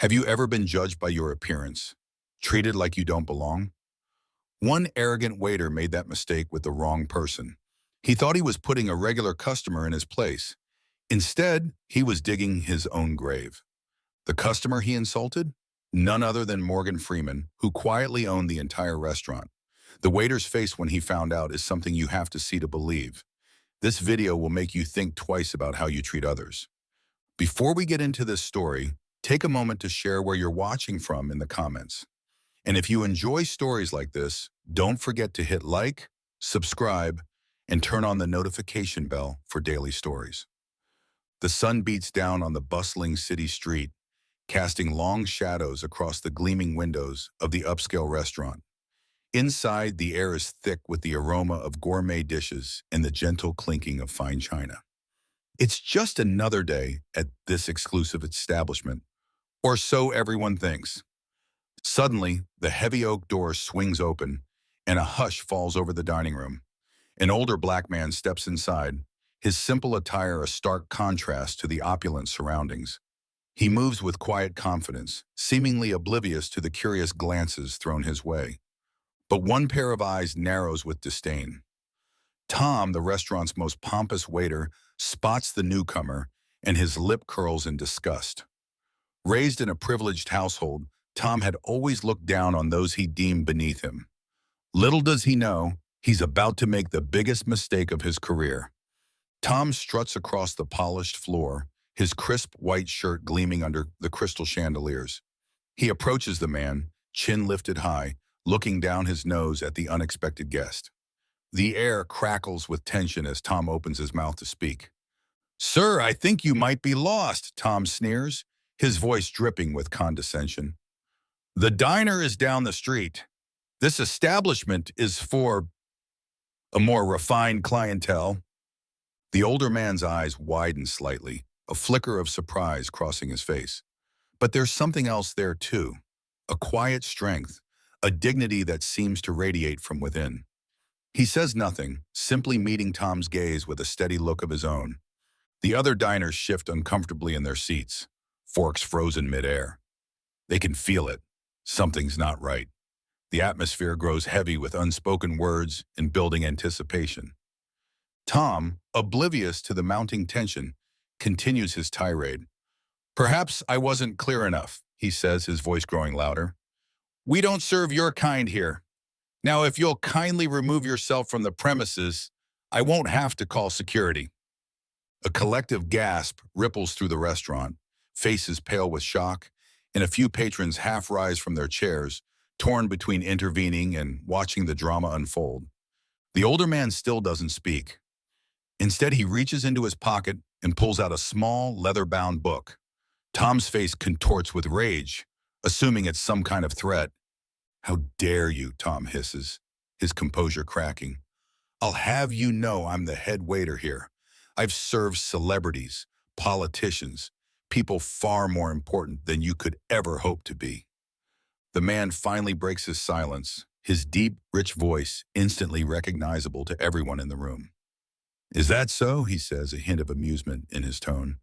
Have you ever been judged by your appearance, treated like you don't belong? One arrogant waiter made that mistake with the wrong person. He thought he was putting a regular customer in his place. Instead, he was digging his own grave. The customer he insulted? None other than Morgan Freeman, who quietly owned the entire restaurant. The waiter's face when he found out is something you have to see to believe. This video will make you think twice about how you treat others. Before we get into this story, take a moment to share where you're watching from in the comments. And if you enjoy stories like this, don't forget to hit like, subscribe, and turn on the notification bell for daily stories. The sun beats down on the bustling city street, casting long shadows across the gleaming windows of the upscale restaurant. Inside, the air is thick with the aroma of gourmet dishes and the gentle clinking of fine china. It's just another day at this exclusive establishment, or so everyone thinks. Suddenly, the heavy oak door swings open, and a hush falls over the dining room. An older black man steps inside, his simple attire a stark contrast to the opulent surroundings. He moves with quiet confidence, seemingly oblivious to the curious glances thrown his way. But one pair of eyes narrows with disdain. Tom, the restaurant's most pompous waiter, spots the newcomer, and his lip curls in disgust. Raised in a privileged household, Tom had always looked down on those he deemed beneath him. Little does he know, he's about to make the biggest mistake of his career. Tom struts across the polished floor, his crisp white shirt gleaming under the crystal chandeliers. He approaches the man, chin lifted high, looking down his nose at the unexpected guest. The air crackles with tension as Tom opens his mouth to speak. "Sir, I think you might be lost," Tom sneers, his voice dripping with condescension. "The diner is down the street. This establishment is for a more refined clientele." The older man's eyes widen slightly, a flicker of surprise crossing his face. But there's something else there too, a quiet strength, a dignity that seems to radiate from within. He says nothing, simply meeting Tom's gaze with a steady look of his own. The other diners shift uncomfortably in their seats, forks frozen midair. They can feel it. Something's not right. The atmosphere grows heavy with unspoken words and building anticipation. Tom, oblivious to the mounting tension, continues his tirade. "Perhaps I wasn't clear enough," he says, his voice growing louder. "We don't serve your kind here. Now, if you'll kindly remove yourself from the premises, I won't have to call security." A collective gasp ripples through the restaurant, faces pale with shock, and a few patrons half rise from their chairs, torn between intervening and watching the drama unfold. The older man still doesn't speak. Instead, he reaches into his pocket and pulls out a small, leather-bound book. Tom's face contorts with rage, assuming it's some kind of threat. "How dare you," Tom hisses, his composure cracking. "I'll have you know I'm the head waiter here. I've served celebrities, politicians, people far more important than you could ever hope to be." The man finally breaks his silence, his deep, rich voice instantly recognizable to everyone in the room. "Is that so?" he says, a hint of amusement in his tone.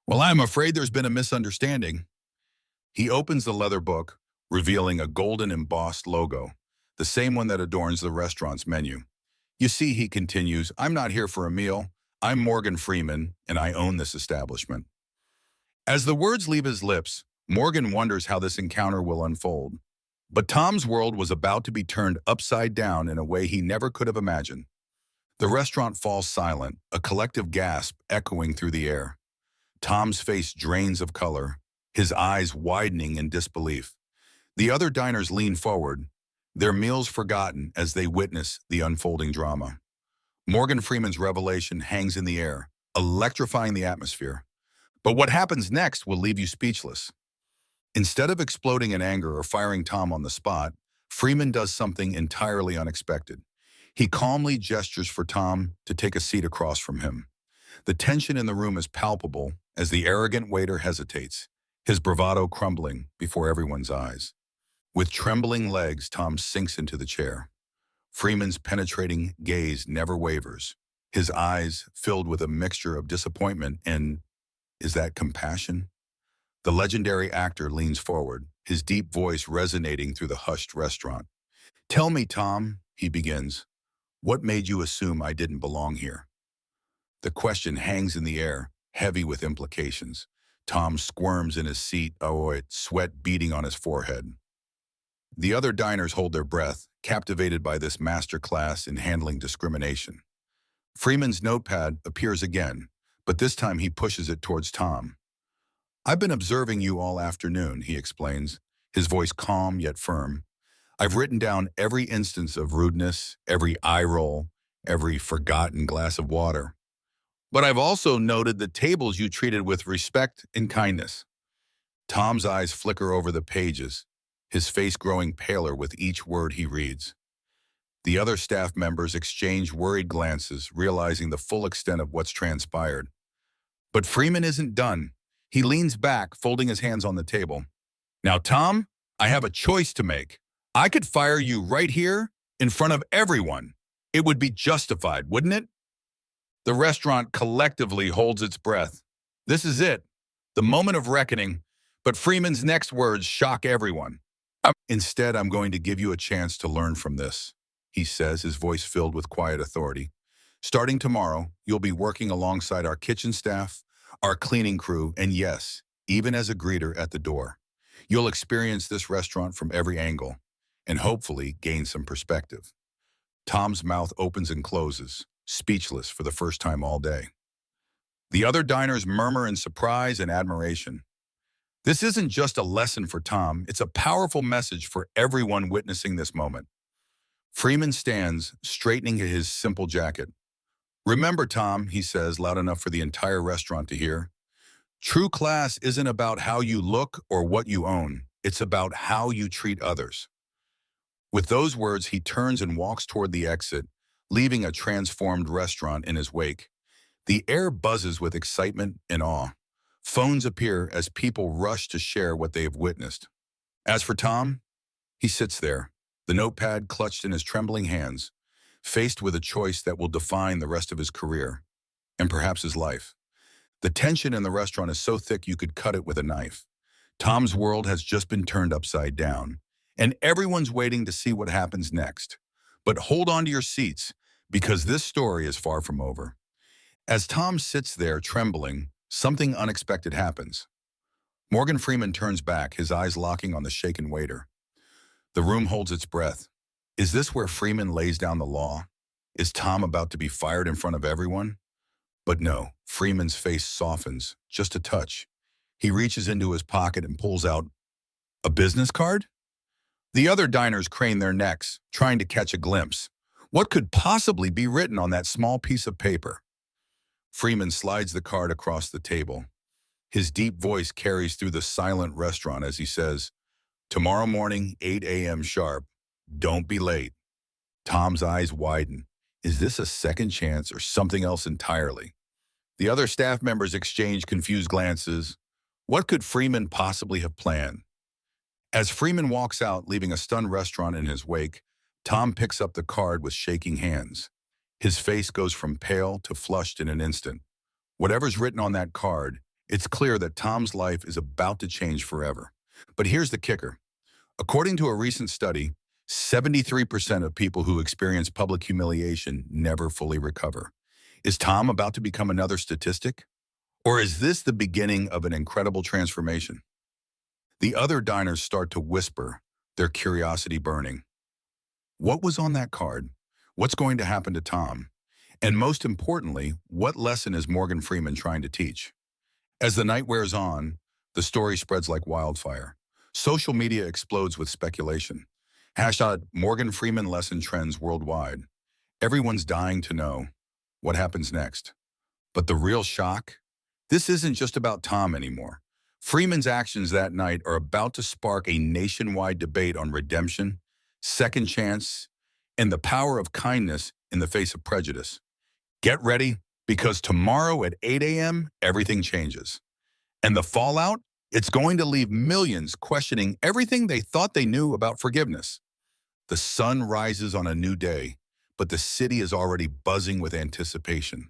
"Well, I'm afraid there's been a misunderstanding." He opens the leather book, revealing a golden embossed logo, the same one that adorns the restaurant's menu. "You see," he continues, "I'm not here for a meal. I'm Morgan Freeman, and I own this establishment." As the words leave his lips, Morgan wonders how this encounter will unfold. But Tom's world was about to be turned upside down in a way he never could have imagined. The restaurant falls silent, a collective gasp echoing through the air. Tom's face drains of color, his eyes widening in disbelief. The other diners lean forward, their meals forgotten as they witness the unfolding drama. Morgan Freeman's revelation hangs in the air, electrifying the atmosphere. But what happens next will leave you speechless. Instead of exploding in anger or firing Tom on the spot, Freeman does something entirely unexpected. He calmly gestures for Tom to take a seat across from him. The tension in the room is palpable as the arrogant waiter hesitates, his bravado crumbling before everyone's eyes. With trembling legs, Tom sinks into the chair. Freeman's penetrating gaze never wavers, his eyes filled with a mixture of disappointment and, is that compassion? The legendary actor leans forward, his deep voice resonating through the hushed restaurant. "Tell me, Tom," he begins, "what made you assume I didn't belong here?" The question hangs in the air, heavy with implications. Tom squirms in his seat, sweat beading on his forehead. The other diners hold their breath, captivated by this master class in handling discrimination. Freeman's notepad appears again, but this time he pushes it towards Tom. "I've been observing you all afternoon," he explains, his voice calm yet firm. "I've written down every instance of rudeness, every eye roll, every forgotten glass of water. But I've also noted the tables you treated with respect and kindness." Tom's eyes flicker over the pages, his face growing paler with each word he reads. The other staff members exchange worried glances, realizing the full extent of what's transpired. But Freeman isn't done. He leans back, folding his hands on the table. "Now, Tom, I have a choice to make. I could fire you right here, in front of everyone. It would be justified, wouldn't it?" The restaurant collectively holds its breath. This is it, the moment of reckoning, but Freeman's next words shock everyone. "Instead, I'm going to give you a chance to learn from this," he says, his voice filled with quiet authority. "Starting tomorrow, you'll be working alongside our kitchen staff, our cleaning crew, and yes, even as a greeter at the door. You'll experience this restaurant from every angle, and hopefully gain some perspective." Tom's mouth opens and closes, speechless for the first time all day. The other diners murmur in surprise and admiration. This isn't just a lesson for Tom, it's a powerful message for everyone witnessing this moment. Freeman stands, straightening his simple jacket. "Remember, Tom," he says, loud enough for the entire restaurant to hear, "true class isn't about how you look or what you own. It's about how you treat others." With those words, he turns and walks toward the exit, leaving a transformed restaurant in his wake. The air buzzes with excitement and awe. Phones appear as people rush to share what they have witnessed. As for Tom, he sits there, the notepad clutched in his trembling hands, faced with a choice that will define the rest of his career, and perhaps his life. The tension in the restaurant is so thick you could cut it with a knife. Tom's world has just been turned upside down, and everyone's waiting to see what happens next. But hold on to your seats, because this story is far from over. As Tom sits there trembling, something unexpected happens. Morgan Freeman turns back, his eyes locking on the shaken waiter. The room holds its breath. Is this where Freeman lays down the law? Is Tom about to be fired in front of everyone? But no, Freeman's face softens, just a touch. He reaches into his pocket and pulls out a business card? The other diners crane their necks, trying to catch a glimpse. What could possibly be written on that small piece of paper? Freeman slides the card across the table. His deep voice carries through the silent restaurant as he says, "Tomorrow morning, 8 a.m. sharp. Don't be late." Tom's eyes widen. Is this a second chance or something else entirely? The other staff members exchange confused glances. What could Freeman possibly have planned? As Freeman walks out, leaving a stunned restaurant in his wake, Tom picks up the card with shaking hands. His face goes from pale to flushed in an instant. Whatever's written on that card, it's clear that Tom's life is about to change forever. But here's the kicker. According to a recent study, 73% of people who experience public humiliation never fully recover. Is Tom about to become another statistic? Or is this the beginning of an incredible transformation? The other diners start to whisper, their curiosity burning. What was on that card? What's going to happen to Tom? And most importantly, what lesson is Morgan Freeman trying to teach? As the night wears on, the story spreads like wildfire. Social media explodes with speculation. Hashtag Morgan Freeman lesson trends worldwide. Everyone's dying to know what happens next. But the real shock? This isn't just about Tom anymore. Freeman's actions that night are about to spark a nationwide debate on redemption, second chance, and the power of kindness in the face of prejudice. Get ready, because tomorrow at 8 a.m., everything changes. And the fallout? It's going to leave millions questioning everything they thought they knew about forgiveness. The sun rises on a new day, but the city is already buzzing with anticipation.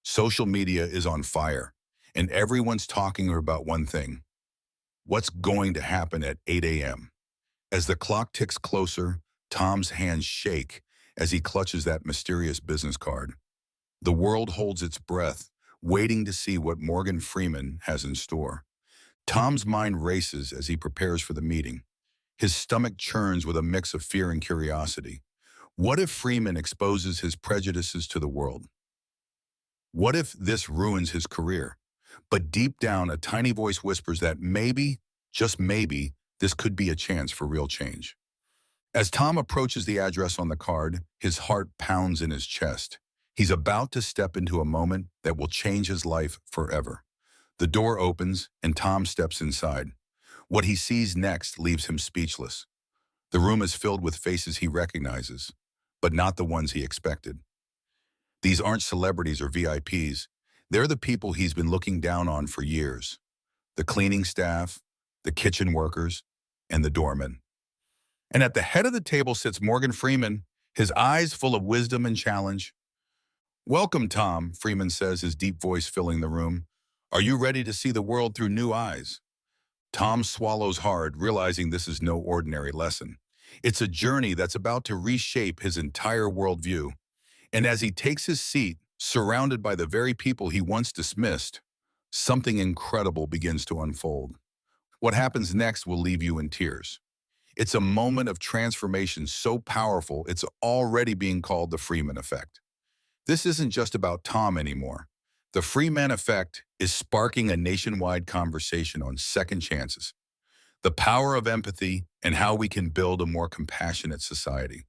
Social media is on fire, and everyone's talking about one thing. What's going to happen at 8 a.m.? As the clock ticks closer, Tom's hands shake as he clutches that mysterious business card. The world holds its breath, waiting to see what Morgan Freeman has in store. Tom's mind races as he prepares for the meeting. His stomach churns with a mix of fear and curiosity. What if Freeman exposes his prejudices to the world? What if this ruins his career? But deep down, a tiny voice whispers that maybe, just maybe, this could be a chance for real change. As Tom approaches the address on the card, his heart pounds in his chest. He's about to step into a moment that will change his life forever. The door opens and Tom steps inside. What he sees next leaves him speechless. The room is filled with faces he recognizes, but not the ones he expected. These aren't celebrities or VIPs. They're the people he's been looking down on for years. The cleaning staff, the kitchen workers, and the doormen. And at the head of the table sits Morgan Freeman, his eyes full of wisdom and challenge. "Welcome, Tom," Freeman says, his deep voice filling the room. "Are you ready to see the world through new eyes?" Tom swallows hard, realizing this is no ordinary lesson. It's a journey that's about to reshape his entire worldview. And as he takes his seat, surrounded by the very people he once dismissed, something incredible begins to unfold. What happens next will leave you in tears. It's a moment of transformation so powerful, it's already being called the Freeman effect. This isn't just about Tom anymore. The Freeman effect is sparking a nationwide conversation on second chances, the power of empathy, and how we can build a more compassionate society.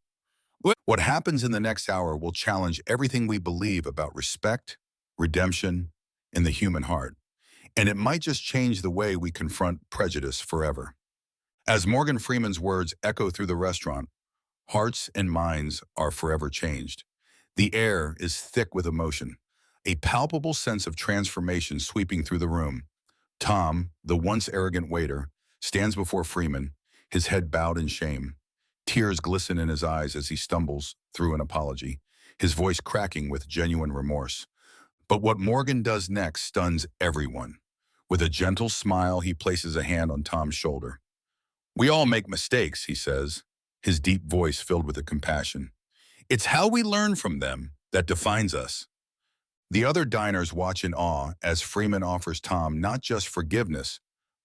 What happens in the next hour will challenge everything we believe about respect, redemption, and the human heart. And it might just change the way we confront prejudice forever. As Morgan Freeman's words echo through the restaurant, hearts and minds are forever changed. The air is thick with emotion, a palpable sense of transformation sweeping through the room. Tom, the once arrogant waiter, stands before Freeman, his head bowed in shame. Tears glisten in his eyes as he stumbles through an apology, his voice cracking with genuine remorse. But what Morgan does next stuns everyone. With a gentle smile, he places a hand on Tom's shoulder. "We all make mistakes," he says, his deep voice filled with a compassion. "It's how we learn from them that defines us." The other diners watch in awe as Freeman offers Tom not just forgiveness,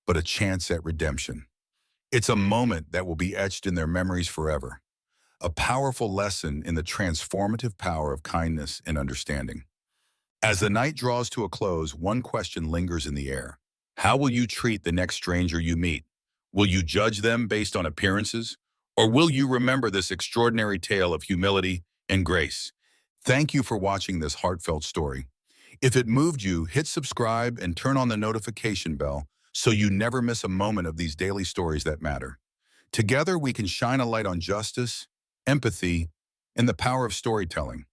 but a chance at redemption. It's a moment that will be etched in their memories forever, a powerful lesson in the transformative power of kindness and understanding. As the night draws to a close, one question lingers in the air. How will you treat the next stranger you meet? Will you judge them based on appearances? Or will you remember this extraordinary tale of humility and grace? Thank you for watching this heartfelt story. If it moved you, hit subscribe and turn on the notification bell so you never miss a moment of these daily stories that matter. Together, we can shine a light on justice, empathy, and the power of storytelling.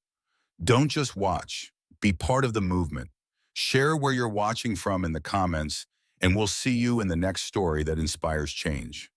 Don't just watch, be part of the movement. Share where you're watching from in the comments, and we'll see you in the next story that inspires change.